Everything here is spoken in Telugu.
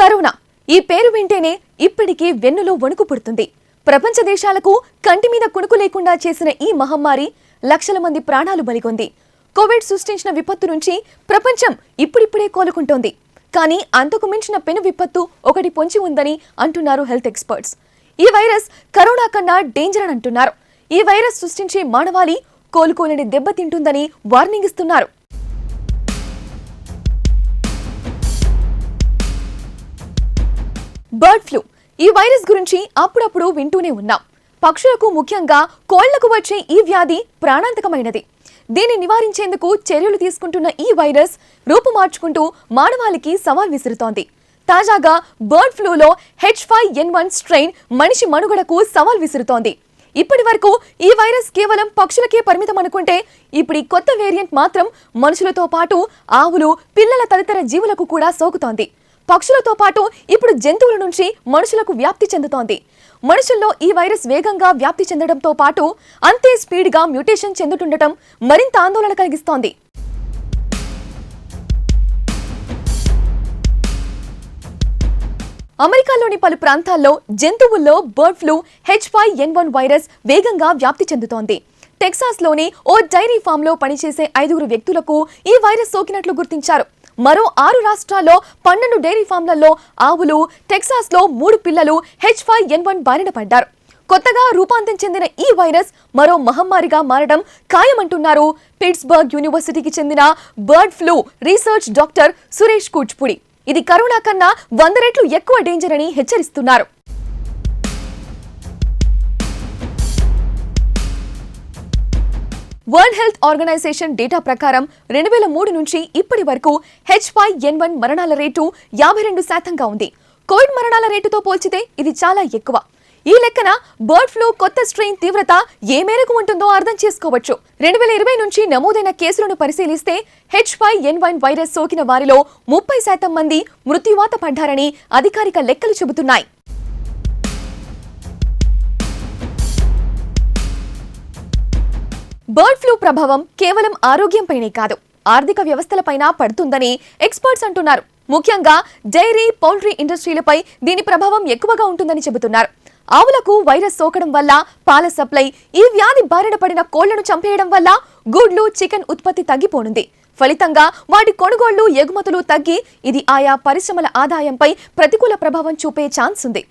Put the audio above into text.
కరోనా ఈ పేరు వింటేనే ఇప్పటికీ వెన్నులో వణుకు పుడుతుంది. ప్రపంచ దేశాలకు కంటి మీద కునుకు లేకుండా చేసిన ఈ మహమ్మారి లక్షల మంది ప్రాణాలు బలిగొంది. కోవిడ్ సృష్టించిన విపత్తు నుంచి ప్రపంచం ఇప్పుడిప్పుడే కోలుకుంటోంది. కానీ అంతకు మించిన పెను విపత్తు ఒకటి పొంచి ఉందని అంటున్నారు హెల్త్ ఎక్స్పర్ట్స్. ఈ వైరస్ కరోనా కన్నా డేంజర్ అని అంటున్నారు. ఈ వైరస్ సృష్టించే మానవాళి కోలుకోలేని దెబ్బతింటుందని వార్నింగ్ ఇస్తున్నారు. బర్డ్ ఫ్లూ ఈ వైరస్ గురించి అప్పుడప్పుడు వింటూనే ఉన్నాం. పక్షులకు, ముఖ్యంగా కోళ్లకు వచ్చే ఈ వ్యాధి ప్రాణాంతకమైనది. దీన్ని నివారించేందుకు చర్యలు తీసుకుంటున్న ఈ వైరస్ రూపు మార్చుకుంటూ మానవాళికి సవాల్ విసురుతోంది. తాజాగా బర్డ్ ఫ్లూలో H5N1 స్ట్రెయిన్ మనిషి మనుగడకు సవాల్ విసురుతోంది. ఇప్పటి వరకు ఈ వైరస్ కేవలం పక్షులకే పరిమితం అనుకుంటే ఇప్పుడు కొత్త వేరియంట్ మాత్రం మనుషులతో పాటు ఆవులు, పిల్లల తదితర జీవులకు కూడా సోకుతోంది. పక్షులతో పాటు ఇప్పుడు జంతువుల నుంచి మనుషులకు వ్యాప్తి చెందుతోంది. మనుషుల్లో ఈ వైరస్ వేగంగా వ్యాప్తి చెందడంతో పాటు అంతే స్పీడ్గా మ్యూటేషన్ చెందుతుండటం మరింత ఆందోళన కలిగిస్తోంది. అమెరికాలోని పలు ప్రాంతాల్లో జంతువుల్లో బర్డ్ ఫ్లూ H5N1 వైరస్ వేగంగా వ్యాప్తి చెందుతోంది. టెక్సాస్లోని ఓ డైరీ ఫామ్లో పనిచేసే 5 వ్యక్తులకు ఈ వైరస్ సోకినట్లు గుర్తించారు. మరో 6 రాష్ట్రాల్లో 12 డైరీ ఫామ్లలో ఆవులు, టెక్సాస్లో 3 పిల్లలు H5N1 బారిన పడ్డారు. కొత్తగా రూపాంతరం చెందిన ఈ వైరస్ మరో మహమ్మారిగా మారడం ఖాయమంటున్నారు పిట్స్బర్గ్ యూనివర్సిటీకి చెందిన bird flu research doctor Suresh Kuchipudi. ఇది కరోనా కన్నా 100 రెట్లు ఎక్కువ డేంజర్ అని హెచ్చరిస్తున్నారు. వరల్డ్ హెల్త్ ఆర్గనైజేషన్ డేటా ప్రకారం 2003 నుంచి ఇప్పటి వరకు H5N1 మరణాల రేటు 52% ఉంది. కోవిడ్ మరణాల రేటుతో పోల్చితే ఇది చాలా ఎక్కువ. ఈ లెక్కన బర్డ్ ఫ్లూ కొత్త స్ట్రెయిన్ తీవ్రత ఏ మేరకు ఉంటుందో అర్థం చేసుకోవచ్చు. 2020 నుంచి నమోదైన కేసులను పరిశీలిస్తే H5N1 వైరస్ సోకిన వారిలో 30% మంది మృత్యువాత పడ్డారని అధికారిక లెక్కలు చెబుతున్నాయి. బర్డ్ ఫ్లూ ప్రభావం కేవలం ఆరోగ్యంపైనే కాదు, ఆర్థిక వ్యవస్థలపైన పడుతుందని ఎక్స్పర్ట్స్ అంటున్నారు. ముఖ్యంగా డైరీ, పౌల్ట్రీ ఇండస్ట్రీలపై దీని ప్రభావం ఎక్కువగా ఉంటుందని చెబుతున్నారు. ఆవులకు వైరస్ సోకడం వల్ల పాల సప్లై, ఈ వ్యాధి బారిన పడిన కోళ్లను చంపేయడం వల్ల గుడ్లు, చికెన్ ఉత్పత్తి తగ్గిపోనుంది. ఫలితంగా వాటి కొనుగోళ్లు, ఎగుమతులు తగ్గి ఇది ఆయా పరిశ్రమల ఆదాయంపై ప్రతికూల ప్రభావం చూపే ఛాన్స్ ఉంది.